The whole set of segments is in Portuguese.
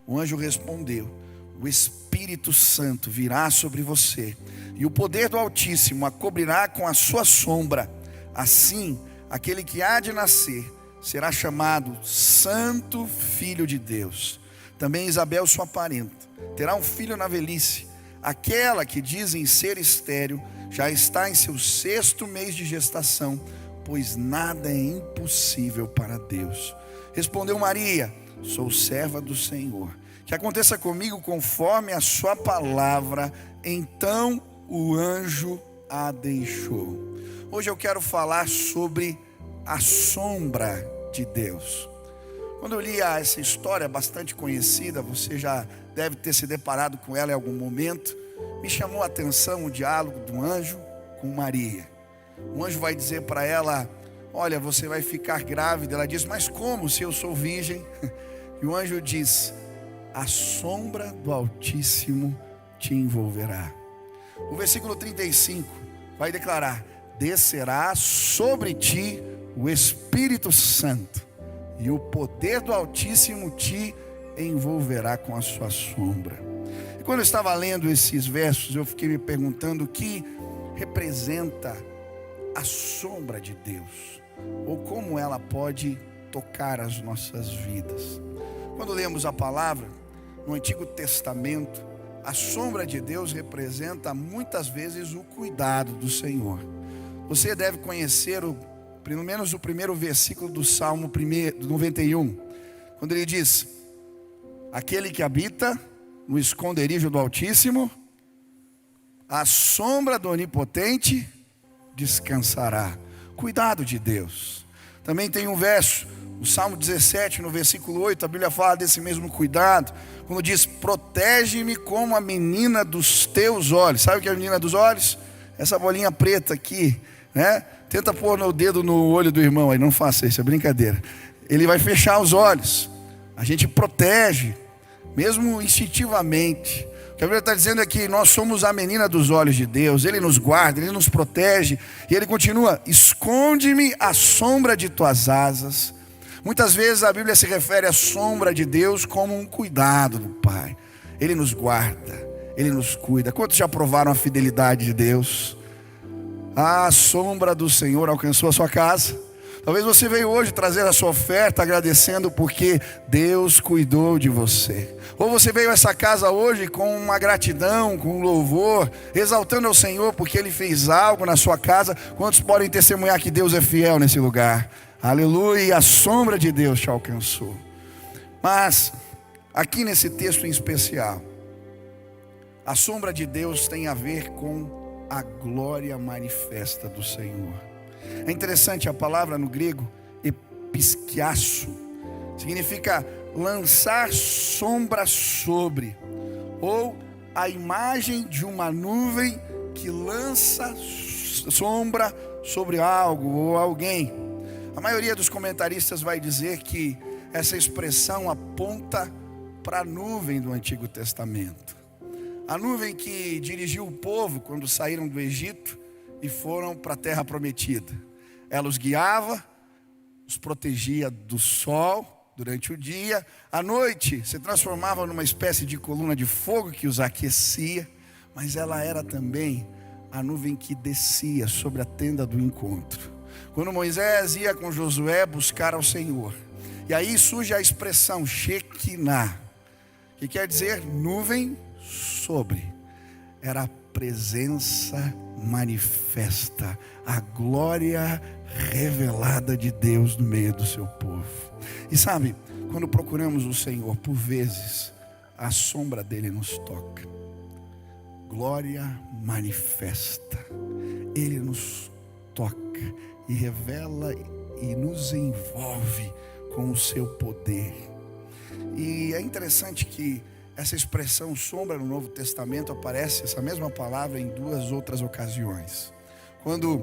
O anjo respondeu: o Espírito Santo virá sobre você, e o poder do Altíssimo a cobrirá com a sua sombra. Assim, aquele que há de nascer será chamado Santo Filho de Deus. Também Isabel, sua parenta, terá um filho na velhice. Aquela que dizem ser estéril já está em seu 6º mês de gestação, pois nada é impossível para Deus. Respondeu Maria: sou serva do Senhor, que aconteça comigo conforme a sua palavra. Então o anjo a deixou. Hoje eu quero falar sobre a sombra de Deus. Quando eu li essa história bastante conhecida, você já deve ter se deparado com ela em algum momento. Me chamou a atenção o diálogo do anjo com Maria. O anjo vai dizer para ela: olha, você vai ficar grávida. Ela diz: mas como, se eu sou virgem? E o anjo diz: a sombra do Altíssimo te envolverá. O versículo 35 vai declarar: descerá sobre ti o Espírito Santo, e o poder do Altíssimo te envolverá com a sua sombra. E quando eu estava lendo esses versos, eu fiquei me perguntando o que representa a sombra de Deus, ou como ela pode tocar as nossas vidas. Quando lemos a palavra no Antigo Testamento, a sombra de Deus representa muitas vezes o cuidado do Senhor. Você deve conhecer pelo menos o primeiro versículo do Salmo 91, quando ele diz: aquele que habita no esconderijo do Altíssimo, à sombra do Onipotente descansará. Cuidado de Deus. Também tem um verso, o Salmo 17, no versículo 8, a Bíblia fala desse mesmo cuidado, quando diz: protege-me como a menina dos teus olhos. Sabe o que é a menina dos olhos? Essa bolinha preta aqui, né? Tenta pôr o dedo no olho do irmão aí, não faça isso, é brincadeira. Ele vai fechar os olhos. A gente protege, mesmo instintivamente. O que a Bíblia está dizendo é que nós somos a menina dos olhos de Deus. Ele nos guarda, Ele nos protege. E Ele continua: esconde-me à sombra de tuas asas. Muitas vezes a Bíblia se refere à sombra de Deus como um cuidado do Pai. Ele nos guarda, Ele nos cuida. Quantos já provaram a fidelidade de Deus? A sombra do Senhor alcançou a sua casa. Talvez você veio hoje trazer a sua oferta agradecendo porque Deus cuidou de você. Ou você veio a essa casa hoje com uma gratidão, com um louvor, exaltando ao Senhor porque Ele fez algo na sua casa. Quantos podem testemunhar que Deus é fiel nesse lugar? Aleluia, a sombra de Deus te alcançou. Mas aqui nesse texto em especial, a sombra de Deus tem a ver com a glória manifesta do Senhor. É interessante, a palavra no grego episkiasso significa lançar sombra sobre, ou a imagem de uma nuvem que lança sombra sobre algo ou alguém. A maioria dos comentaristas vai dizer que essa expressão aponta para a nuvem do Antigo Testamento. A nuvem que dirigiu o povo quando saíram do Egito e foram para a terra prometida. Ela os guiava, os protegia do sol durante o dia. À noite se transformava numa espécie de coluna de fogo que os aquecia. Mas ela era também a nuvem que descia sobre a tenda do encontro. Quando Moisés ia com Josué buscar ao Senhor. E aí surge a expressão Shekinah, que quer dizer nuvem sobre. Era a presença manifesta, a glória revelada de Deus no meio do seu povo. E sabe, quando procuramos o Senhor, por vezes a sombra dele nos toca. Glória manifesta. Ele nos toca e revela e nos envolve com o seu poder. E é interessante que essa expressão sombra no Novo Testamento aparece, essa mesma palavra, em 2 outras ocasiões. Quando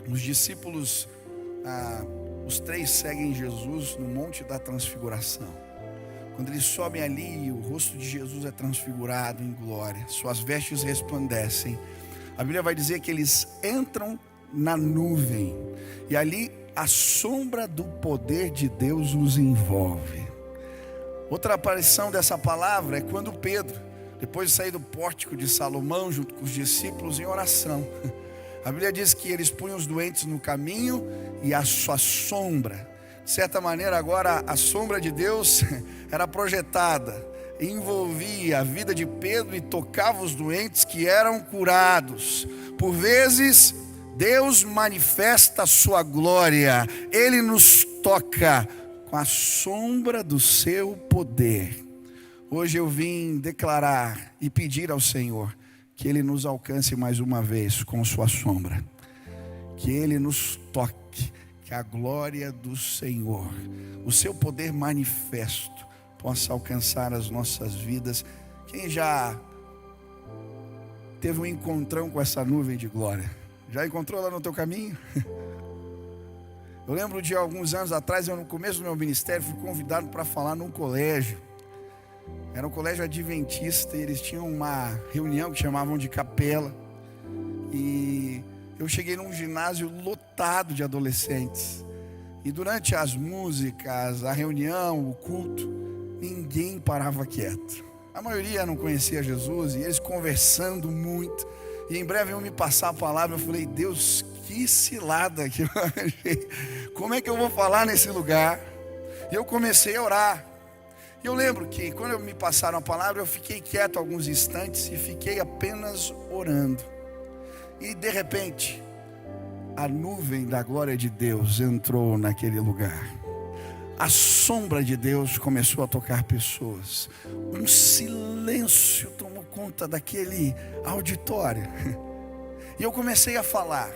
os discípulos, os 3 seguem Jesus no Monte da Transfiguração. Quando eles sobem ali, o rosto de Jesus é transfigurado em glória, suas vestes resplandecem. A Bíblia vai dizer que eles entram na nuvem, e ali a sombra do poder de Deus os envolve. Outra aparição dessa palavra é quando Pedro, depois de sair do pórtico de Salomão, junto com os discípulos em oração, a Bíblia diz que eles punham os doentes no caminho e a sua sombra, de certa maneira agora a sombra de Deus era projetada, envolvia a vida de Pedro e tocava os doentes que eram curados. Por vezes Deus manifesta a sua glória, Ele nos toca com a sombra do seu poder. Hoje eu vim declarar e pedir ao Senhor que Ele nos alcance mais uma vez com sua sombra, que Ele nos toque, que a glória do Senhor, o seu poder manifesto, possa alcançar as nossas vidas. Quem já teve um encontrão com essa nuvem de glória? Já encontrou lá no teu caminho? Eu lembro de alguns anos atrás, no começo do meu ministério, fui convidado para falar num colégio. Era um colégio adventista e eles tinham uma reunião que chamavam de capela. E eu cheguei num ginásio lotado de adolescentes. E durante as músicas, a reunião, o culto, ninguém parava quieto. A maioria não conhecia Jesus e eles conversando muito. E em breve iam me passar a palavra. Eu falei, Deus, que cilada que eu achei. Como é que eu vou falar nesse lugar? E eu comecei a orar. E eu lembro que quando me passaram a palavra, eu fiquei quieto alguns instantes e fiquei apenas orando. E de repente, a nuvem da glória de Deus entrou naquele lugar. A sombra de Deus começou a tocar pessoas. Um silêncio tomou conta daquele auditório. E eu comecei a falar.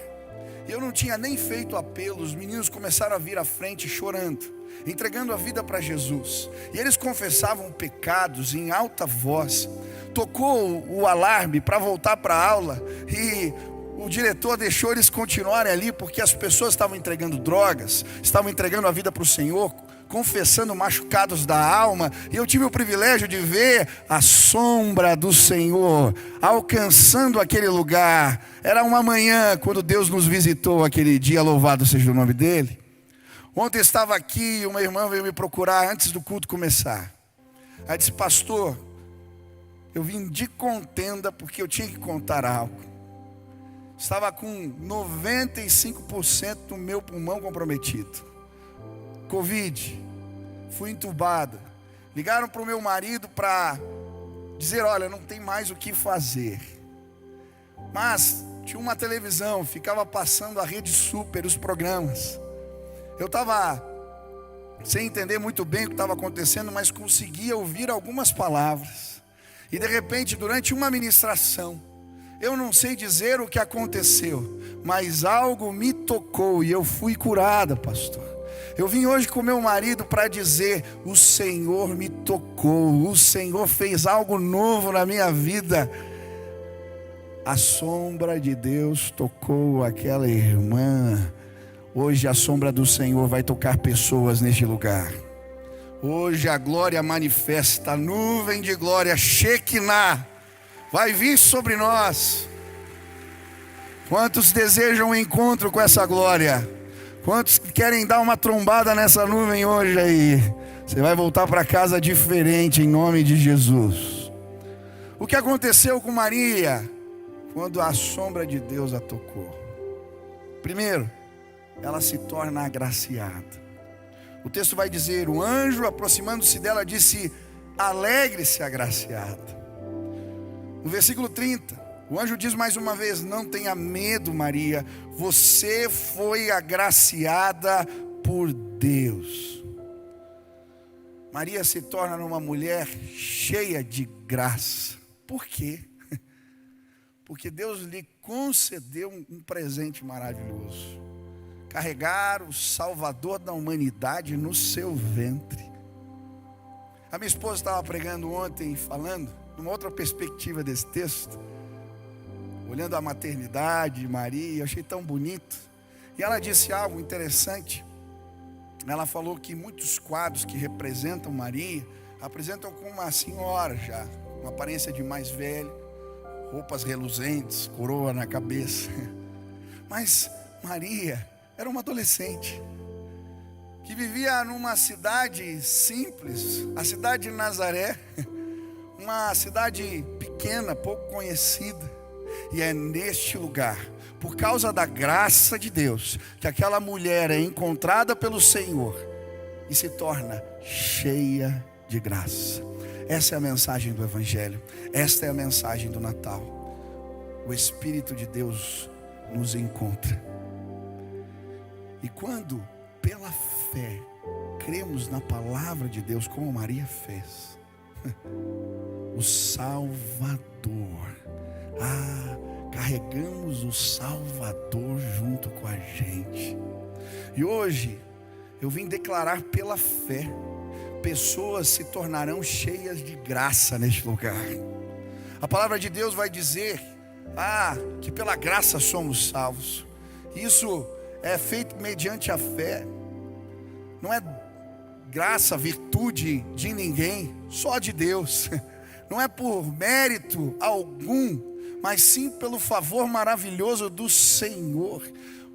Eu não tinha nem feito apelo. Os meninos começaram a vir à frente chorando, entregando a vida para Jesus. E eles confessavam pecados em alta voz. Tocou o alarme para voltar para a aula. E o diretor deixou eles continuarem ali, porque as pessoas estavam entregando drogas, estavam entregando a vida para o Senhor, confessando machucados da alma. E eu tive o privilégio de ver a sombra do Senhor alcançando aquele lugar. Era uma manhã quando Deus nos visitou aquele dia, louvado seja o nome dele. Ontem estava aqui, uma irmã veio me procurar antes do culto começar. Ela disse, pastor, eu vim de contenda porque eu tinha que contar algo. Estava com 95% do meu pulmão comprometido. Covid, fui entubada. Ligaram para o meu marido para dizer, olha, não tem mais o que fazer. Mas tinha uma televisão, ficava passando a Rede Super, os programas. Eu estava sem entender muito bem o que estava acontecendo, mas conseguia ouvir algumas palavras. E de repente, durante uma ministração, eu não sei dizer o que aconteceu, mas algo me tocou e eu fui curada, pastor. Eu vim hoje com meu marido para dizer, o Senhor me tocou, o Senhor fez algo novo na minha vida. A sombra de Deus tocou aquela irmã. Hoje a sombra do Senhor vai tocar pessoas neste lugar. Hoje a glória manifesta, a nuvem de glória, Shekinah, vai vir sobre nós. Quantos desejam um encontro com essa glória? Quantos querem dar uma trombada nessa nuvem hoje aí? Você vai voltar para casa diferente em nome de Jesus. O que aconteceu com Maria quando a sombra de Deus a tocou? Primeiro, ela se torna agraciada. O texto vai dizer, o anjo aproximando-se dela disse, alegre-se agraciada. No versículo 30, o anjo diz mais uma vez, não tenha medo, Maria, você foi agraciada por Deus. Maria se torna uma mulher cheia de graça. Por quê? Porque Deus lhe concedeu um presente maravilhoso. Carregar o Salvador da humanidade no seu ventre. A minha esposa estava pregando ontem, falando numa outra perspectiva desse texto, olhando a maternidade de Maria, eu achei tão bonito. E ela disse algo interessante. Ela falou que muitos quadros que representam Maria apresentam como uma senhora já, uma aparência de mais velha, roupas reluzentes, coroa na cabeça. Mas Maria era uma adolescente que vivia numa cidade simples, a cidade de Nazaré, uma cidade pequena, pouco conhecida. E é neste lugar, por causa da graça de Deus, que aquela mulher é encontrada pelo Senhor e se torna cheia de graça. Essa é a mensagem do Evangelho, esta é a mensagem do Natal. O Espírito de Deus nos encontra. E quando, pela fé, cremos na palavra de Deus, como Maria fez, o Salvador, carregamos o Salvador junto com a gente. E hoje eu vim declarar pela fé, pessoas se tornarão cheias de graça neste lugar. A palavra de Deus vai dizer que pela graça somos salvos. Isso é feito mediante a fé. Não é graça, virtude de ninguém, só de Deus. Não é por mérito algum, mas sim pelo favor maravilhoso do Senhor.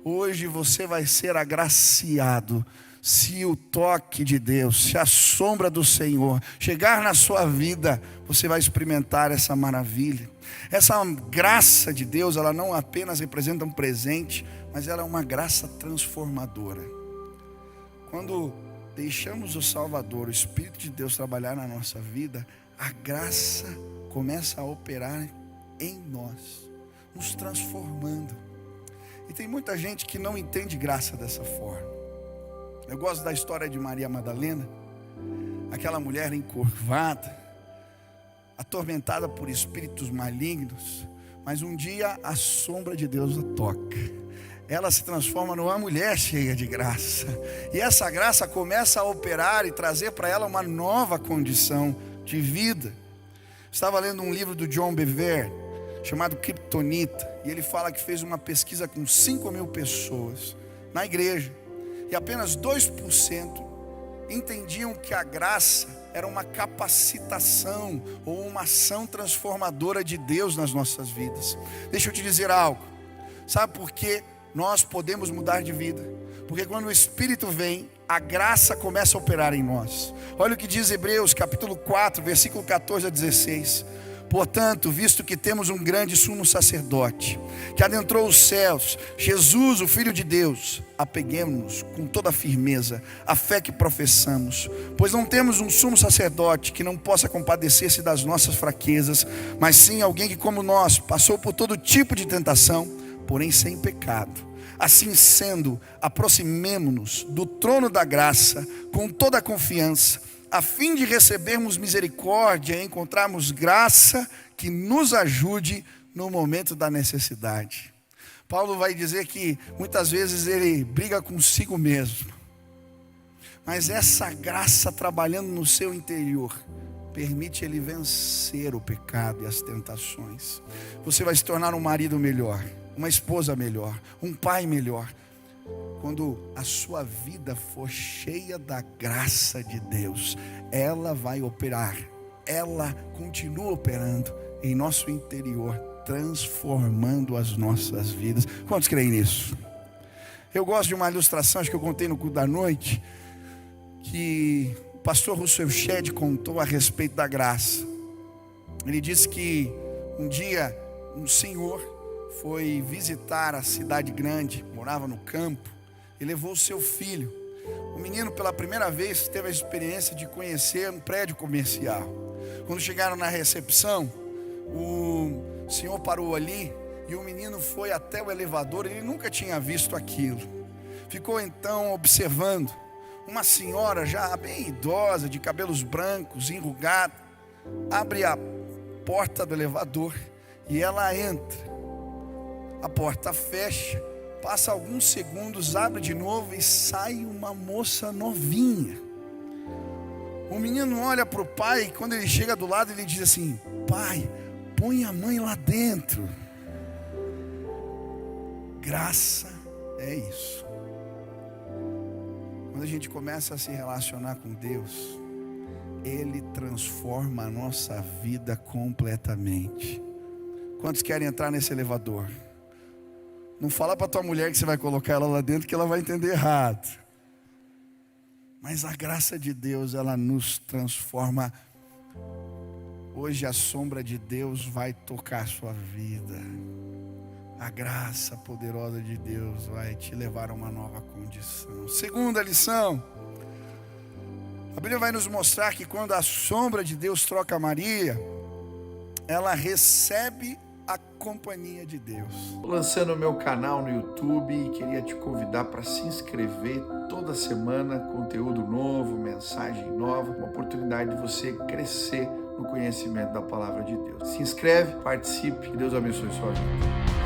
Hoje você vai ser agraciado, se o toque de Deus, se a sombra do Senhor chegar na sua vida, você vai experimentar essa maravilha. Essa graça de Deus, ela não apenas representa um presente, mas ela é uma graça transformadora. Quando deixamos o Salvador, o Espírito de Deus trabalhar na nossa vida, a graça começa a operar em nós, nos transformando. E tem muita gente que não entende graça dessa forma. Eu gosto da história de Maria Madalena, aquela mulher encurvada, atormentada por espíritos malignos, mas um dia a sombra de Deus a toca. Ela se transforma numa mulher cheia de graça, e essa graça começa a operar e trazer para ela uma nova condição de vida. Estava lendo um livro do John Bevere, chamado Kryptonita, e ele fala que fez uma pesquisa com 5.000 pessoas na igreja, e apenas 2% entendiam que a graça era uma capacitação ou uma ação transformadora de Deus nas nossas vidas. Deixa eu te dizer algo. Sabe por que nós podemos mudar de vida? Porque quando o Espírito vem, a graça começa a operar em nós. Olha o que diz Hebreus capítulo 4, versículo 14 a 16. Portanto, visto que temos um grande sumo sacerdote, que adentrou os céus, Jesus, o Filho de Deus, apeguemo-nos com toda a firmeza à fé que professamos, pois não temos um sumo sacerdote que não possa compadecer-se das nossas fraquezas, mas sim alguém que, como nós, passou por todo tipo de tentação, porém sem pecado. Assim sendo, aproximemo-nos do trono da graça com toda a confiança, a fim de recebermos misericórdia e encontrarmos graça que nos ajude no momento da necessidade. Paulo vai dizer que muitas vezes ele briga consigo mesmo, mas essa graça trabalhando no seu interior permite ele vencer o pecado e as tentações. Você vai se tornar um marido melhor, uma esposa melhor, um pai melhor, quando a sua vida for cheia da graça de Deus. Ela vai operar, ela continua operando em nosso interior, transformando as nossas vidas. Quantos creem nisso? Eu gosto de uma ilustração, acho que eu contei no culto da noite, que o pastor Russell Shedd contou a respeito da graça. Ele disse que um dia um senhor foi visitar a cidade grande, morava no campo, e levou o seu filho. O menino, pela primeira vez, teve a experiência de conhecer um prédio comercial. Quando chegaram na recepção, o senhor parou ali e o menino foi até o elevador. Ele nunca tinha visto aquilo. Ficou então observando uma senhora já bem idosa, de cabelos brancos, enrugada, abre a porta do elevador e ela entra. A porta fecha, passa alguns segundos, abre de novo e sai uma moça novinha. O menino olha para o pai e quando ele chega do lado ele diz assim: pai, põe a mãe lá dentro. Graça é isso. Quando a gente começa a se relacionar com Deus, Ele transforma a nossa vida completamente. Quantos querem entrar nesse elevador? Não fala para tua mulher que você vai colocar ela lá dentro, que ela vai entender errado. Mas a graça de Deus, ela nos transforma. Hoje a sombra de Deus vai tocar a sua vida. A graça poderosa de Deus vai te levar a uma nova condição. Segunda lição. A Bíblia vai nos mostrar que quando a sombra de Deus troca Maria, ela recebe a companhia de Deus. Estou lançando o meu canal no YouTube e queria te convidar para se inscrever. Toda semana, conteúdo novo, mensagem nova, uma oportunidade de você crescer no conhecimento da palavra de Deus. Se inscreve, participe, que Deus abençoe sua vida.